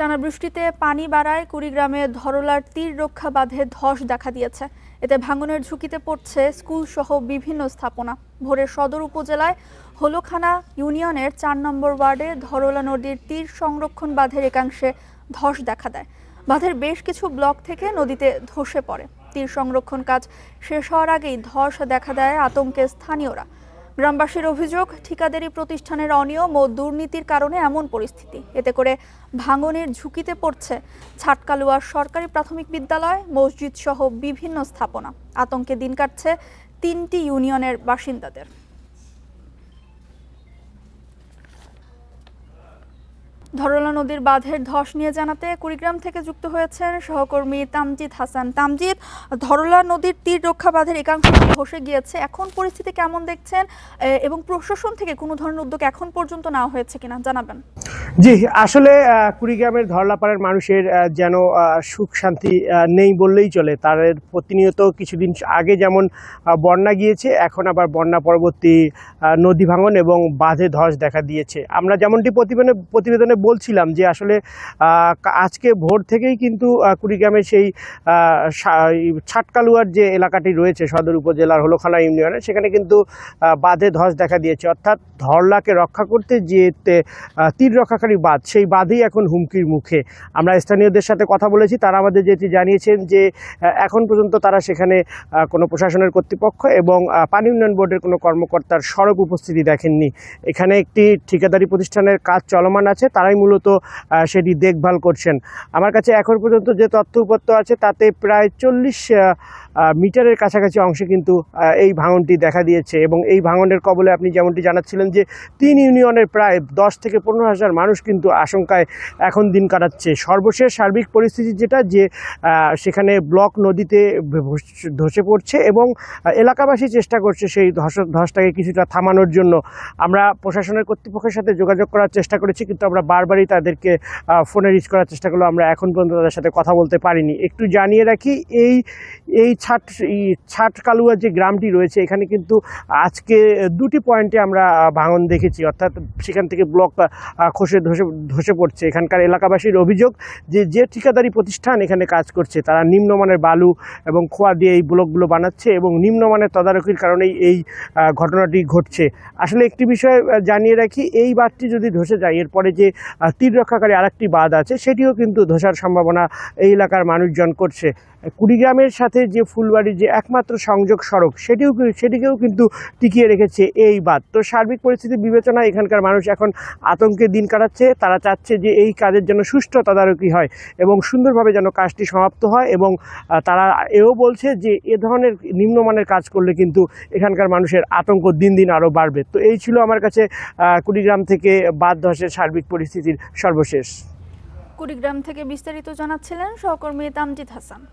টানা বৃষ্টিতে পানি বাড়ায় কুড়িগ্রামে ধরলার তীর রক্ষা বাঁধে ধস দেখা দিয়েছে। এতে ভাঙনের ঝুঁকিতে পড়ছে স্কুল সহ বিভিন্ন স্থাপনা। ভোরে সদর উপজেলায় হলুখানা ইউনিয়নের ৪ নম্বর ওয়ার্ডে ধরলা নদীর তীর সংরক্ষণ বাঁধের একাংশে ধস দেখা দেয়। বাঁধের বেশ কিছু ব্লক থেকে নদীতে ধসে পড়ে। তীর সংরক্ষণ কাজ শেষ হওয়ার আগেই ধস দেখা দেয় আতঙ্কে স্থানীয়রা। গ্রামবাসীর অভিযোগ, ঠিকাদারি প্রতিষ্ঠানের অনিয়ম ও দুর্নীতির কারণে এমন পরিস্থিতি। এতে করে ভাঙনের ঝুঁকিতে পড়ছে ছাটকালুয়ার সরকারি প্রাথমিক বিদ্যালয়, মসজিদ সহ বিভিন্ন স্থাপনা। আতঙ্কে দিন কাটছে ৩টি ইউনিয়নের বাসিন্দাদের। ধরলা নদীর বাঁধের ধস নিয়ে জানাতে কুড়িগ্রাম থেকে যুক্ত হয়েছেন সহকর্মী তামজিদ হাসান। তামজিদ, ধরলা নদীর তীর রক্ষা বাঁধের একাংশ ধসে গিয়েছে, এখন পরিস্থিতি কেমন দেখছেন এবং প্রশাসন থেকে কোনো ধরনের উদ্যোগ এখন পর্যন্ত নেওয়া হয়েছে কিনা জানাবেন। জি, আসলে কুড়িগ্রামের ধরলাপাড়ার মানুষের যেন সুখ শান্তি নেই বললেই চলে। তাদের প্রতিনিয়ত কিছুদিন আগে যেমন বন্যা গিয়েছে, এখন আবার বন্যা পরবর্তী নদী ভাঙন এবং বাঁধে ধস দেখা দিয়েছে। আমরা যেমনটি প্রতিবেদনে বলছিলাম যে আসলে আজকে ভোর থেকেই কিন্তু কুড়িগ্রামের সেই ছাটকালুয়ার যে এলাকাটি রয়েছে সদর উপজেলার হলুখানা ইউনিয়নে, সেখানে কিন্তু বাঁধে ধস দেখা দিয়েছে। অর্থাৎ ধরলাকে রক্ষা করতে যে তীর রক্ষাকারী বাঁধ, সেই বাঁধেই এখন হুমকির মুখে। আমরা স্থানীয়দের সাথে কথা বলেছি, তারা আমাদের যেটি জানিয়েছেন যে এখন পর্যন্ত তারা সেখানে কোনো প্রশাসনের কর্তৃপক্ষ এবং পানি উন্নয়ন বোর্ডের কোনো কর্মকর্তার সড়ক উপস্থিতি দেখেননি। এখানে একটি ঠিকাদারি প্রতিষ্ঠানের কাজ চলমান আছে, তারাই মূলত সেটি দেখভাল করছেন। আমার কাছে এখন পর্যন্ত যে তথ্যপত্র আছে তাতে প্রায় ৪০ মিটারের কাছাকাছি অংশে কিন্তু এই ভাঙনটি দেখা দিয়েছে এবং এই ভাঙনের কবলে আপনি যেমনটি জানাচ্ছিলেন যে ৩ ইউনিয়নের প্রায় ১০ থেকে ১৫,০০০ মানুষ কিন্তু আশঙ্কায় এখন দিন কাটাচ্ছে। সর্বশেষ সার্বিক পরিস্থিতি যেটা, যে সেখানে ব্লক নদীতে ধসে পড়ছে এবং এলাকাবাসী চেষ্টা করছে সেই ধসটাকে কিছুটা থামানোর জন্য। আমরা প্রশাসনের কর্তৃপক্ষের সাথে যোগাযোগ করার চেষ্টা করেছি, কিন্তু আমরা বারবারই তাদেরকে ফোনে রিচ করার চেষ্টা করলেও আমরা এখন পর্যন্ত তাদের সাথে কথা বলতে পারিনি। একটু জানিয়ে রাখি, এই ছাটকালুয়া যে গ্রামটি রয়েছে, এখানে কিন্তু আজকে ২টি পয়েন্টে আমরা ভাঙন দেখেছি। অর্থাৎ সেখান থেকে ব্লক ধসে পড়ছে। এখানকার এলাকাবাসীর অভিযোগ যে ঠিকাদারি প্রতিষ্ঠান এখানে কাজ করছে, তারা নিম্নমানের বালু এবং খোয়া দিয়ে এই ব্লকগুলো বানাচ্ছে এবং নিম্নমানের তদারকির কারণেই এই ঘটনাটি ঘটছে। আসলে একটি বিষয় জানিয়ে রাখি, এই বাঁধটি যদি ধসে যায়, এরপরে যে তীর রক্ষাকারী আরেকটি বাঁধ আছে সেটিও কিন্তু ধসার সম্ভাবনা এই এলাকার মানুষজন করছে। কুড়িগ্রামের সাথে যে ফুলবাড়ির যে একমাত্র সংযোগ সড়ক, সেটিকেও কিন্তু টিকিয়ে রেখেছে এই বাঁধ। তো সার্বিক পরিস্থিতি বিবেচনায় এখানকার মানুষ এখন আতঙ্কে দিন কাটাচ্ছে। তারা চাচ্ছে যে এই কাজের যেন সুষ্ঠু তদারকি হয় এবং সুন্দরভাবে যেন কাজটি সমাপ্ত হয়, এবং তারা এও বলছে যে এ ধরনের নিম্নমানের কাজ করলে কিন্তু এখানকার মানুষের আতঙ্ক দিন দিন আরও বাড়বে। তো এই ছিল আমার কাছে কুড়িগ্রাম থেকে বাঁধ ধসের সার্বিক পরিস্থিতির সর্বশেষ। কুড়িগ্রাম থেকে বিস্তারিত জানাচ্ছিলেন সহকর্মী তামজিদ হাসান।